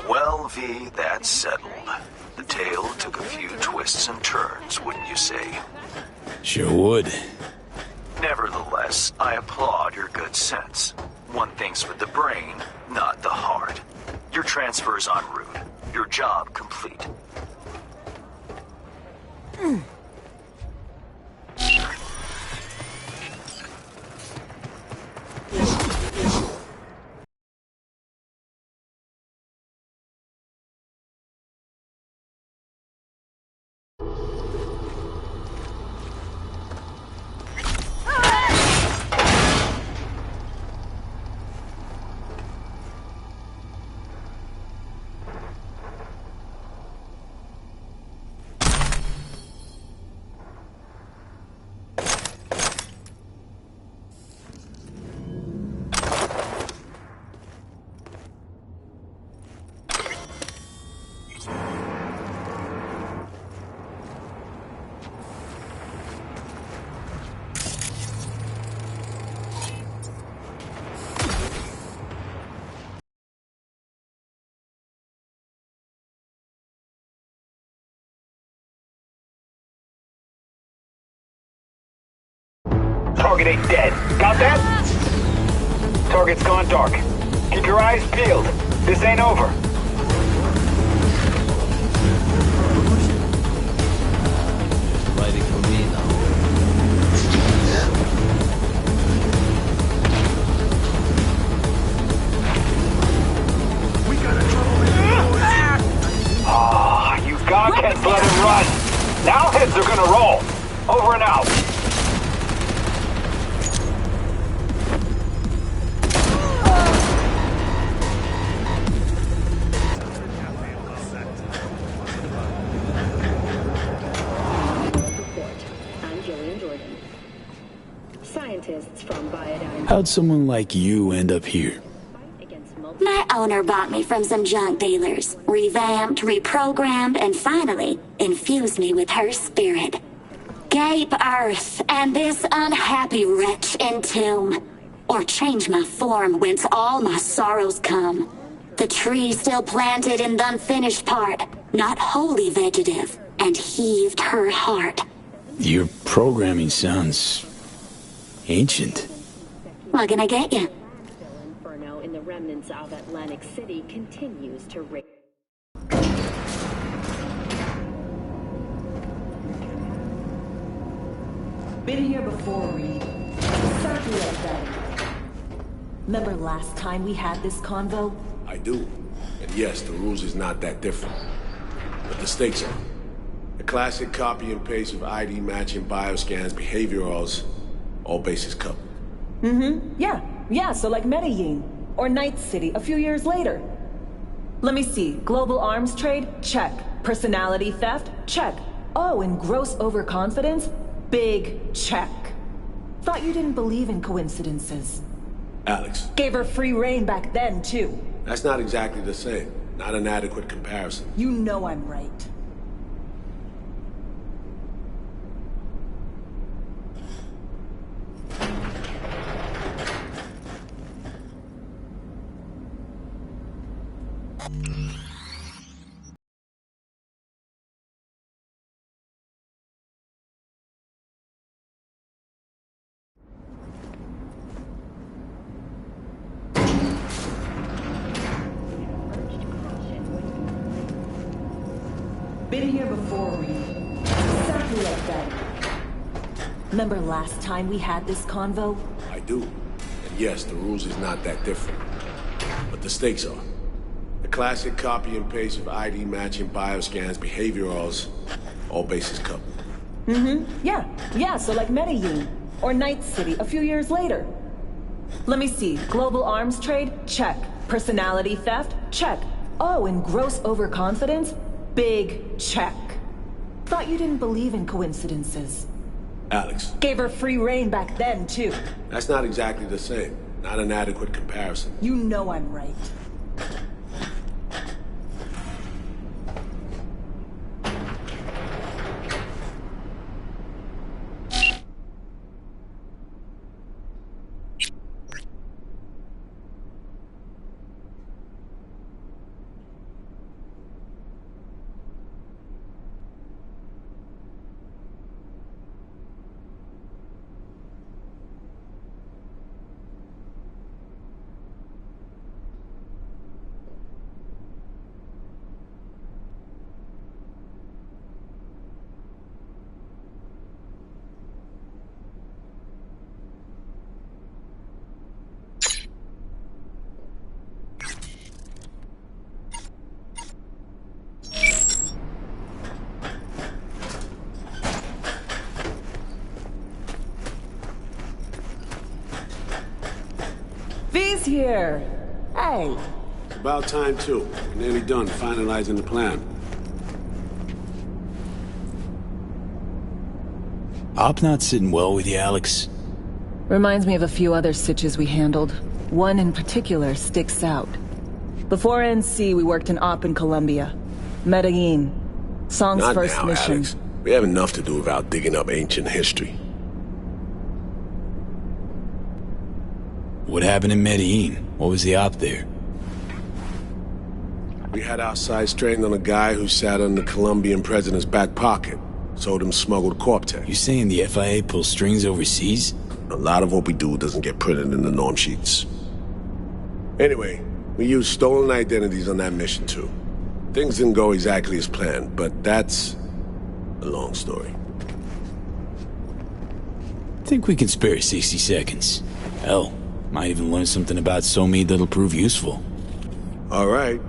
Well, V, that's settled. The tale took a few twists and turns, wouldn't you say? Sure would. Nevertheless, I applaud your good sense. One thinks with the brain, not the heart. Your transfer is en route. Your job complete. Target ain't dead. Got that? Target's gone dark. Keep your eyes peeled. This ain't over. Writing for me now. We got a trouble. Ah, you God can't let him run. Now heads are gonna roll. Over and out. How'd someone like you end up here? My owner bought me from some junk dealers, revamped, reprogrammed, and finally infused me with her spirit. Gape Earth and this unhappy wretch entomb, or change my form whence all my sorrows come. The tree still planted in the unfinished part, not wholly vegetative, and heaved her heart. Your programming sounds ancient. What can I get you? Inferno in the remnants of Atlantic City continues to rage. Been here before, Reed. Exactly like that. Remember last time we had this convo? I do. And yes, the rules is not that different. But the stakes are. The classic copy and paste of ID matching bioscans, behaviorals, all bases covered. Yeah, so like Medellin. Or Night City a few years later. Let me see. Global arms trade? Check. Personality theft? Check. Oh, and gross overconfidence? Big check. Thought you didn't believe in coincidences. Alex. Gave her free reign back then, too. That's not exactly the same. Not an adequate comparison. You know I'm right. Been here before, Reed. Exactly like that. Remember last time we had this convo? I do. And yes, the rules is not that different. But the stakes are. The classic copy and paste of ID matching bioscans, behaviorals, all bases covered. Yeah, so like Medellin. Or Night City a few years later. Let me see. Global arms trade? Check. Personality theft? Check. Oh, and gross overconfidence? Big check. Thought you didn't believe in coincidences. Alex. Gave her free reign back then, too. That's not exactly the same. Not an adequate comparison. You know I'm right. V's here. Hey. It's about time, too. We're nearly done finalizing the plan. Op not sitting well with you, Alex. Reminds me of a few other stitches we handled. One in particular sticks out. Before NC, we worked in Op in Colombia. Medellin. Song's Not first now, mission. Alex. We have enough to do without digging up ancient history. What happened in Medellin? What was the op there? We had our sights trained on a guy who sat on the Colombian president's back pocket. Sold him smuggled Corp-Tech. You saying the FIA pulls strings overseas? A lot of what we do doesn't get printed in the norm sheets. Anyway, we used stolen identities on that mission too. Things didn't go exactly as planned, but that's a long story. Think we can spare 60 seconds. Hell, might even learn something about Somi that'll prove useful. All right.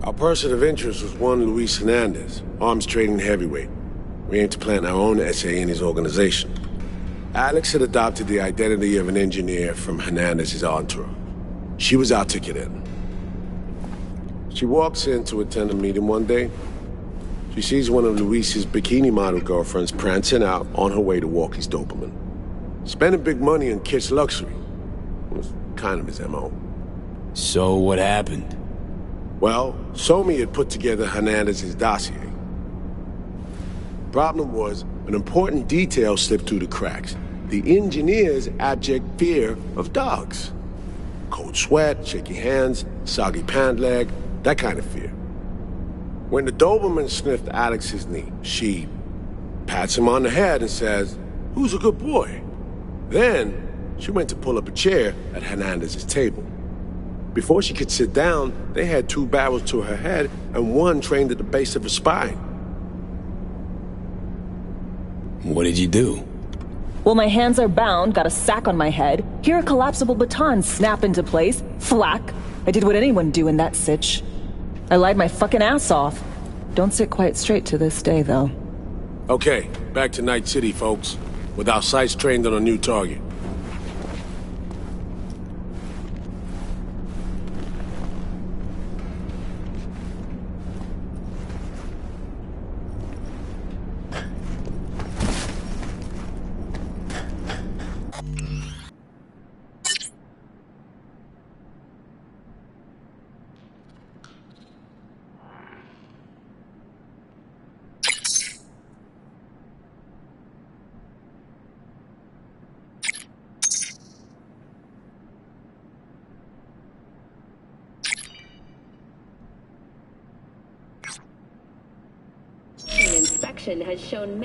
Our person of interest was one Luis Hernandez, arms trading heavyweight. We aim to plant our own SA in his organization. Alex had adopted the identity of an engineer from Hernandez's entourage. She was articulate. She walks in to attend a meeting one day. She sees one of Luis's bikini model girlfriends prancing out on her way to walk his Doberman. Spending big money on kitsch luxury was kind of his MO. So what happened? Well, Somi had put together Hernandez's dossier. Problem was, an important detail slipped through the cracks. The engineer's abject fear of dogs. Cold sweat, shaky hands, soggy pant leg, that kind of fear. When the Doberman sniffed Alex's knee, she pats him on the head and says, "Who's a good boy?" Then, she went to pull up a chair at Hernandez's table. Before she could sit down, they had two barrels to her head and one trained at the base of her spine. What did you do? Well, my hands are bound, got a sack on my head. Here a collapsible baton snap into place. Thwack. I did what anyone do in that sitch. I lied my fucking ass off. Don't sit quite straight to this day, though. Okay, back to Night City, folks. With our sights trained on a new target. An inspection has shown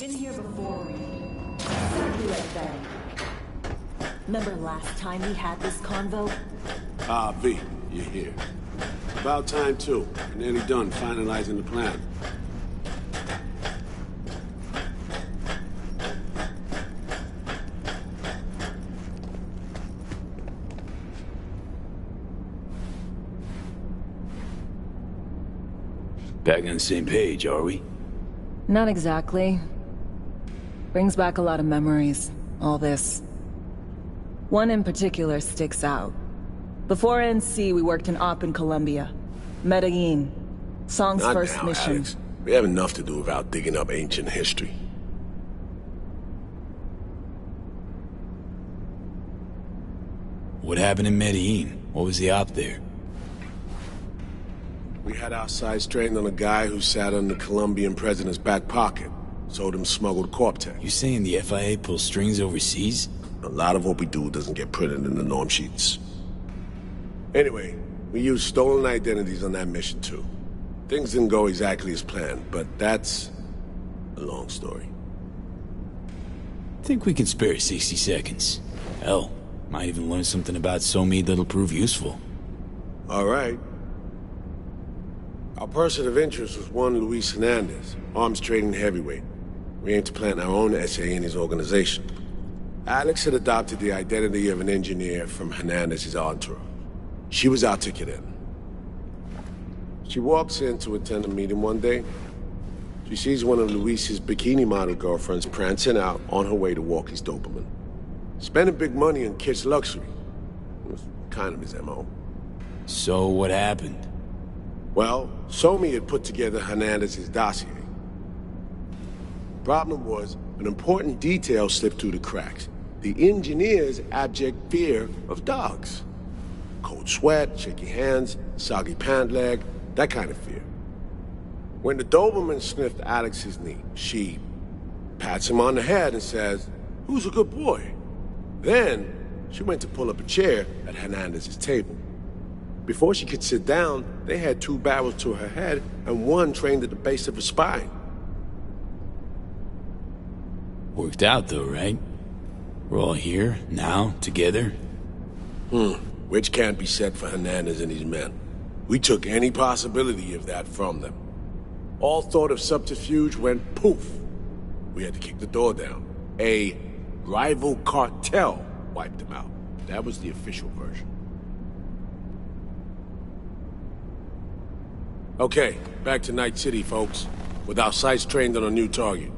Been here before, Reed. Exactly like that. Remember last time we had this convo? Ah, V, you're here. About time, too. We're nearly done finalizing the plan. Back on the same page, are we? Not exactly. Brings back a lot of memories, all this. One in particular sticks out. Before NC, we worked an op in Colombia. Medellin. Song's Not first now, mission. Alex. We have enough to do without digging up ancient history. What happened in Medellin? What was the op there? We had our sights trained on a guy who sat on the Colombian president's back pocket. Sold him smuggled Corp-Tech. You saying the FIA pulls strings overseas? A lot of what we do doesn't get printed in the norm sheets. Anyway, we used stolen identities on that mission too. Things didn't go exactly as planned, but that's a long story. Think we can spare 60 seconds. Hell, might even learn something about Somi that'll prove useful. All right. Our person of interest was one Luis Hernandez, arms trading heavyweight. We aim to plant our own SA in his organization. Alex had adopted the identity of an engineer from Hernandez's entourage. She was our ticket in. She walks in to attend a meeting one day. She sees one of Luis's bikini model girlfriends prancing out on her way to walk his Doberman. Spending big money on kids' luxury. It was kind of his MO. So what happened? Well, Somi had put together Hernandez's dossier. Problem was, an important detail slipped through the cracks. The engineer's abject fear of dogs. Cold sweat, shaky hands, soggy pant leg, that kind of fear. When the Doberman sniffed Alex's knee, she pats him on the head and says, "Who's a good boy?" Then, she went to pull up a chair at Hernandez's table. Before she could sit down, they had 2 barrels to her head and one trained at the base of her spine. Worked out though, right? We're all here, now, together. Which can't be said for Hernandez and his men. We took any possibility of that from them. All thought of subterfuge went poof. We had to kick the door down. A rival cartel wiped them out. That was the official version. Okay, back to Night City, folks. With our sights trained on a new target.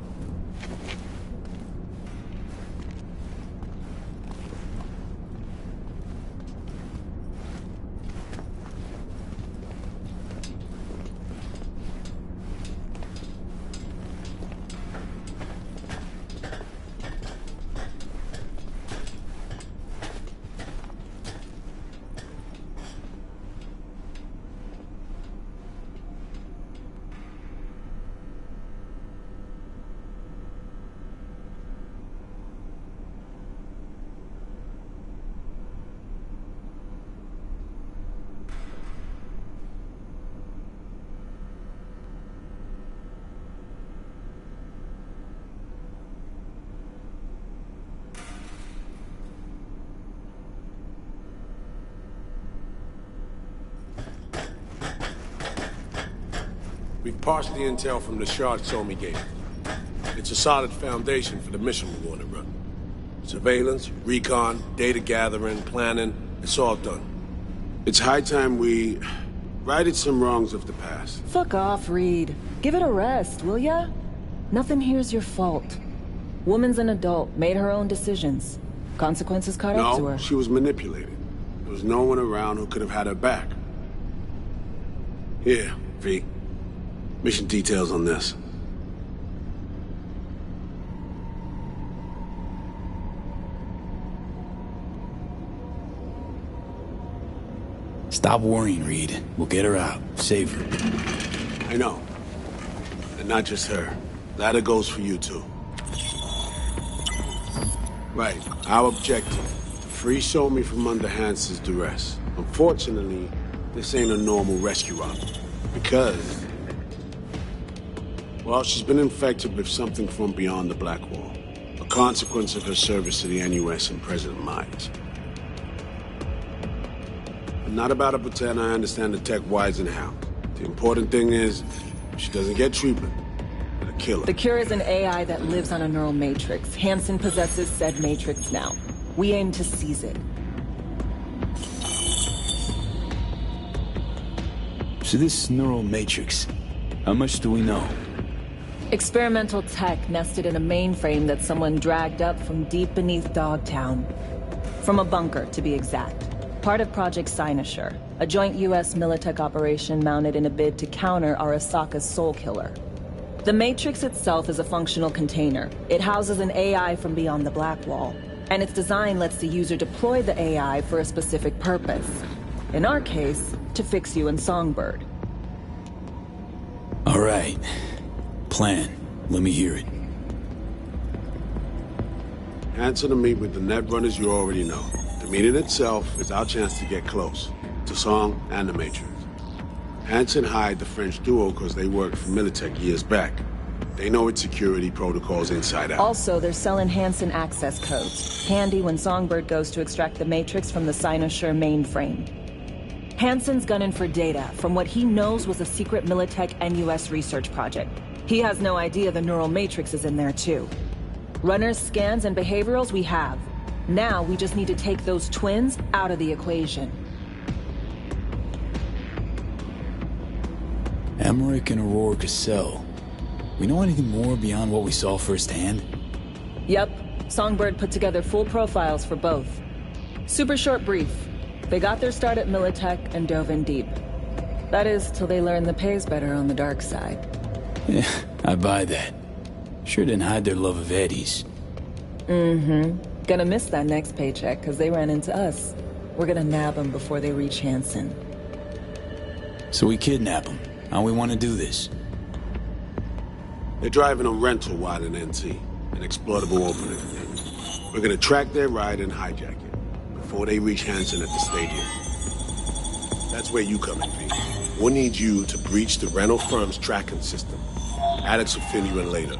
We've parsed the intel from the shard Somi gave. It's a solid foundation for the mission we want to run. Surveillance, recon, data gathering, planning, it's all done. It's high time we righted some wrongs of the past. Fuck off, Reed. Give it a rest, will ya? Nothing here's your fault. Woman's an adult, made her own decisions. Consequences caught up to her. No, she was manipulated. There was no one around who could have had her back. Here, V. Mission details on this. Stop worrying, Reed. We'll get her out. Save her. I know. And not just her. That goes for you too. Right. Our objective. To free Somi from under Hansen's duress. Unfortunately, this ain't a normal rescue op. Because Well, she's been infected with something from beyond the Black Wall. A consequence of her service to the NUS and President Myers. I'm not about to pretend I understand the tech whys and how. The important thing is, if she doesn't get treatment, it'll kill her. The cure is an AI that lives on a neural matrix. Hansen possesses said matrix now. We aim to seize it. So this neural matrix, how much do we know? Experimental tech nested in a mainframe that someone dragged up from deep beneath Dogtown. From a bunker, to be exact. Part of Project Cynosure, a joint US Militech operation mounted in a bid to counter Arasaka's Soul Killer. The Matrix itself is a functional container. It houses an AI from beyond the Black Wall, and its design lets the user deploy the AI for a specific purpose. In our case, to fix you and Songbird. All right. Plan. Let me hear it. Hansen to meet with the net runners you already know. The meeting itself is our chance to get close. To Song and the Matrix. Hansen hired the French duo because they worked for Militech years back. They know its security protocols inside out. Also, they're selling Hansen access codes. Handy when Songbird goes to extract the Matrix from the Cynosure mainframe. Hansen's gunning for data from what he knows was a secret Militech NUS research project. He has no idea the neural matrix is in there too. Runners, scans, and behaviorals we have. Now we just need to take those twins out of the equation. Emmerich and Aurora Cassell. We know anything more beyond what we saw firsthand? Yep. Songbird put together full profiles for both. Super short brief. They got their start at Militech and dove in deep. That is, till they learned the pay's better on the dark side. Yeah, I buy that. Sure didn't hide their love of Eddie's. Mm-hmm. Gonna miss that next paycheck, because they ran into us. We're gonna nab them before they reach Hansen. So we kidnap them. How we want to do this? They're driving a rental while in NT, an exploitable opening. We're gonna track their ride and hijack it, before they reach Hansen at the stadium. That's where you come in, V. We'll need you to breach the rental firm's tracking system. Alex will fill you in later.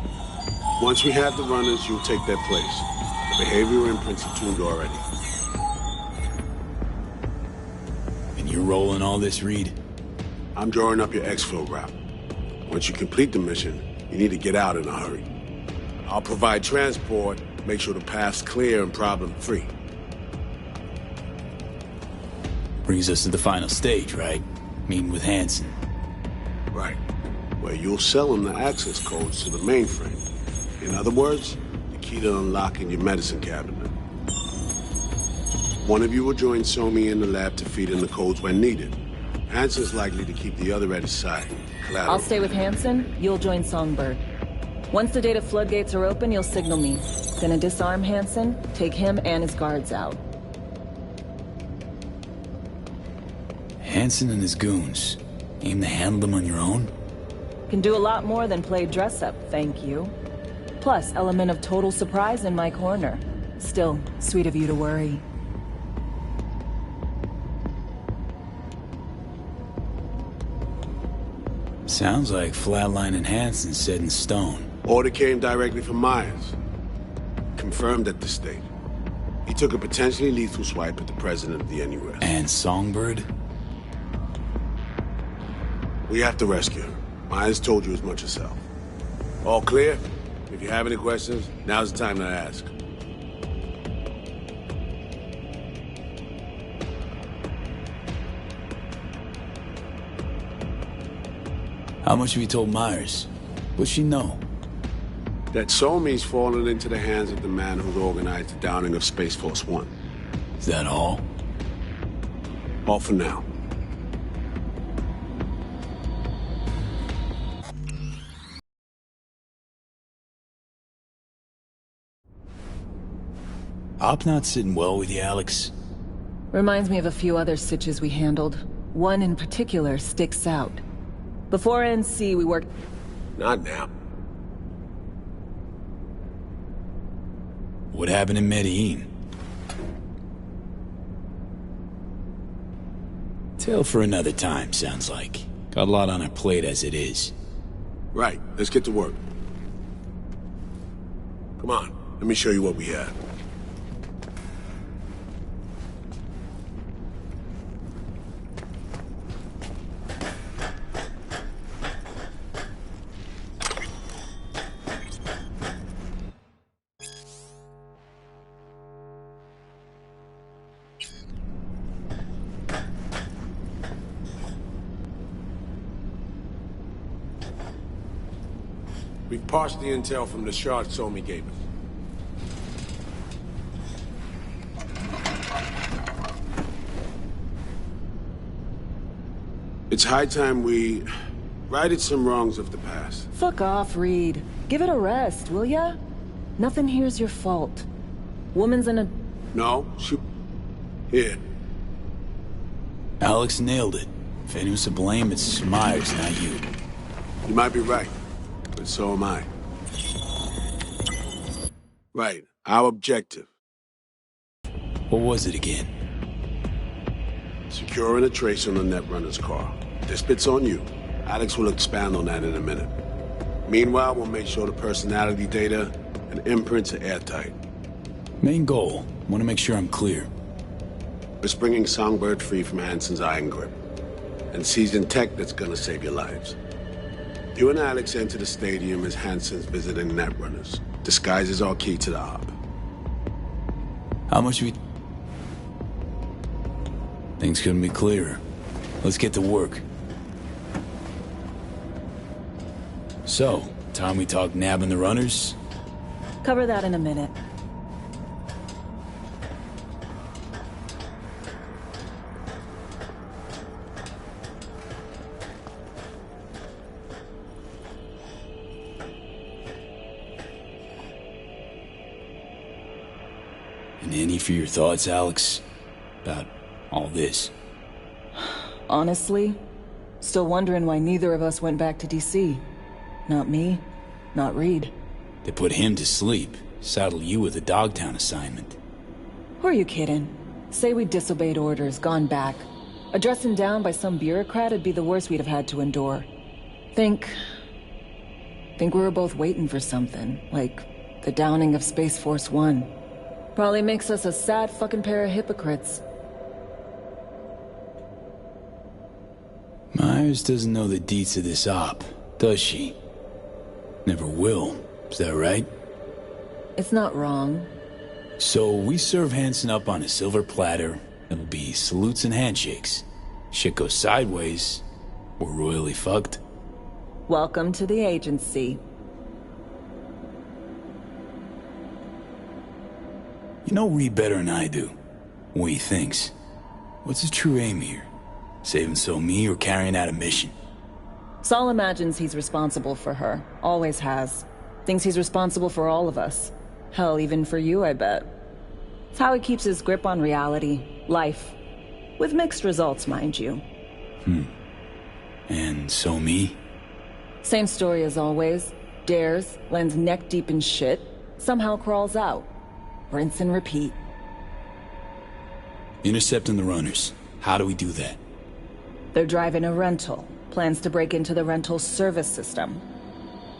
Once we have the runners, you'll take their place. The behavioral imprints are tuned already. And you're rolling all this, Reed? I'm drawing up your exfil route. Once you complete the mission, you need to get out in a hurry. I'll provide transport, make sure the path's clear and problem-free. Brings us to the final stage, right? Meeting with Hansen. Right. Where you'll sell them the access codes to the mainframe. In other words, the key to unlocking your medicine cabinet. One of you will join Somi in the lab to feed in the codes when needed. Hansen's likely to keep the other at his side. Collateral. I'll stay with Hansen, you'll join Songbird. Once the data floodgates are open, you'll signal me. Gonna disarm Hansen, take him and his guards out. Hansen and his goons. Aim to handle them on your own? Can do a lot more than play dress-up, thank you. Plus, element of total surprise in my corner. Still, sweet of you to worry. Sounds like flatlining Hansen's set in stone. Order came directly from Myers. Confirmed at this stage. He took a potentially lethal swipe at the president of the NUS. And Songbird? We have to rescue her. Myers told you as much herself. All clear? If you have any questions, now's the time to ask. How much have you told Myers? What's she know? That Somi's fallen into the hands of the man who's organized the downing of Space Force One. Is that all? All for now. Op not sitting well with you, Alex? Reminds me of a few other sitches we handled. One in particular sticks out. Before NC, we worked... Not now. What happened in Medellin? Tale for another time, sounds like. Got a lot on our plate as it is. Right, let's get to work. Come on, let me show you what we have. We've parsed the intel from the shard Somi gave us. It's high time we righted some wrongs of the past. Fuck off, Reed. Give it a rest, will ya? Nothing here's your fault. Woman's in a... No, she... Here. Alex nailed it. If anyone's to blame, it's Myers, not you. You might be right, but so am I. Right, our objective. What was it again? Securing a trace on the Netrunner's car. This bit's on you. Alex will expand on that in a minute. Meanwhile, we'll make sure the personality data and imprints are airtight. Main goal. Want to make sure I'm clear. We're bringing Songbird free from Hansen's iron grip. And seizing tech that's gonna save your lives. You and Alex enter the stadium as Hansen's visiting Netrunners. Disguise is our key to the op. How much we... Things couldn't be clearer. Let's get to work. So, time we talk nabbing the runners? Cover that in a minute. And any for your thoughts, Alex? About all this? Honestly, still wondering why neither of us went back to DC. Not me, not Reed. They put him to sleep. Saddle you with a Dogtown assignment. Who are you kidding? Say we disobeyed orders, gone back. A dressing down by some bureaucrat would be the worst we'd have had to endure. Think we were both waiting for something, like the downing of Space Force 1. Probably makes us a sad fucking pair of hypocrites. Myers doesn't know the deets of this op, does she? Never will, is that right? It's not wrong. So we serve Hansen up on a silver platter. It'll be salutes and handshakes. Shit goes sideways, we're royally fucked. Welcome to the agency. You know Reed better than I do. What he thinks. What's his true aim here? Saving me or carrying out a mission? Saul imagines he's responsible for her. Always has. Thinks he's responsible for all of us. Hell, even for you, I bet. It's how he keeps his grip on reality. Life. With mixed results, mind you. And me? Same story as always. Dares, lands neck deep in shit, somehow crawls out. Rinse and repeat. Intercepting the runners. How do we do that? They're driving a rental. Plans to break into the rental service system.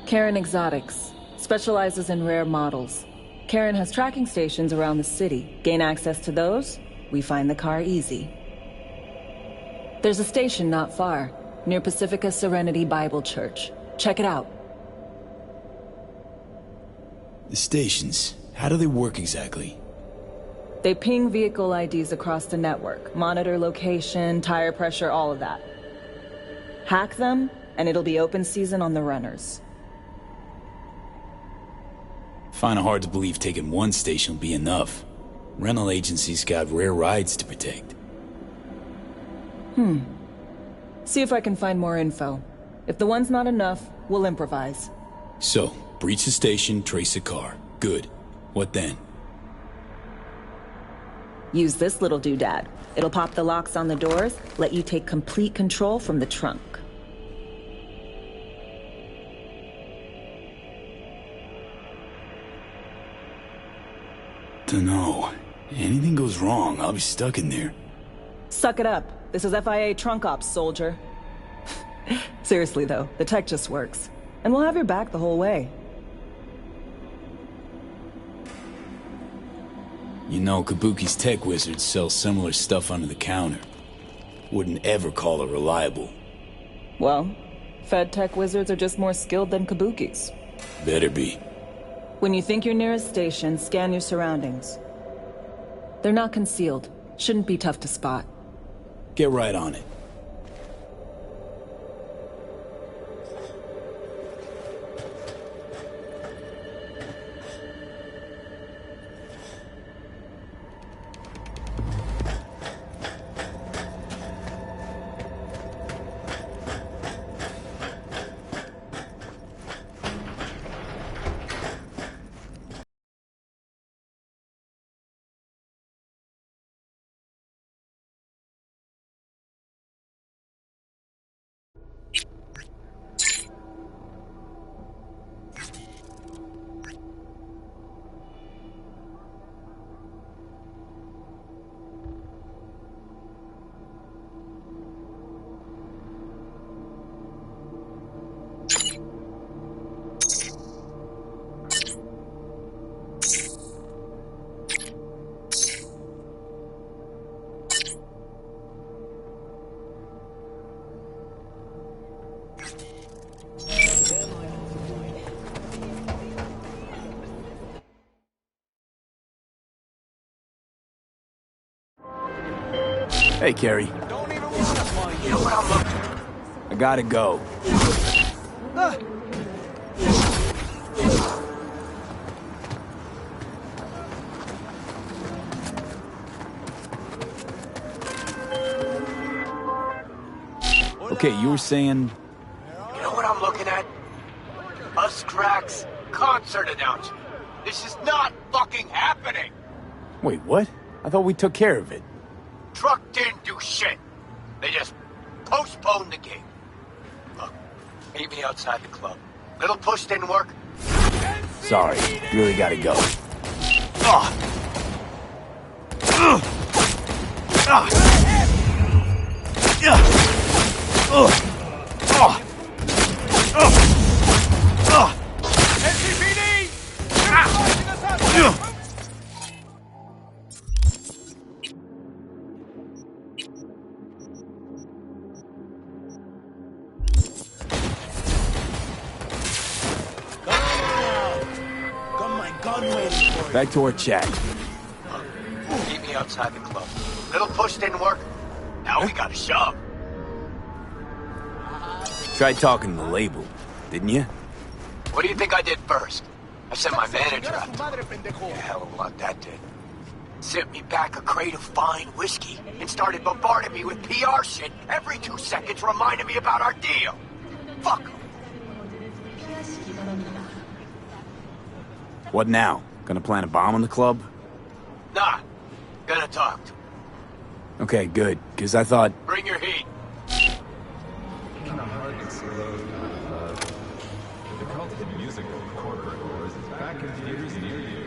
Karen Exotics. Specializes in rare models. Karen has tracking stations around the city. Gain access to those, we find the car easy. There's a station not far, near Pacifica Serenity Bible Church. Check it out. The stations, how do they work exactly? They ping vehicle IDs across the network, monitor location, tire pressure, all of that. Hack them, and it'll be open season on the runners. Find it hard to believe taking one station will be enough. Rental agencies got rare rides to protect. See if I can find more info. If the one's not enough, we'll improvise. So, breach the station, trace the car. Good. What then? Use this little doodad. It'll pop the locks on the doors, let you take complete control from the trunk. Dunno. Anything goes wrong, I'll be stuck in there. Suck it up. This is FIA trunk ops, soldier. Seriously though, the tech just works. and we'll have your back the whole way. You know, Kabuki's tech wizards sell similar stuff under the counter. Wouldn't ever call it reliable. Well, Fed tech wizards are just more skilled than Kabuki's. Better be. When you think you're near a station, scan your surroundings. They're not concealed. Shouldn't be tough to spot. Get right on it. Hey, Carrie. Don't even want to find you. I gotta go. Okay, you were saying... You know what I'm looking at? Us cracks concert announcement. This is not fucking happening. Wait, what? I thought we took care of it. Truck didn't do shit. They just postponed the game. Look, meet me outside the club. Little push didn't work. Sorry, really gotta go. Back to our chat. Meet me outside the club. Little push didn't work. Now we gotta shove. Tried talking to the label, didn't you? What do you think I did first? I sent my manager out. Yeah, hell of a lot that did. Sent me back a crate of fine whiskey and started bombarding me with PR shit every 2 seconds, reminding me about our deal. Fuck 'em. What now? Gonna plant a bomb on the club? Nah, gonna talk to him. Okay, good, because I thought... Bring your heat. Kind of hard to say. The cult of music of corporate wars is back in theaters near you.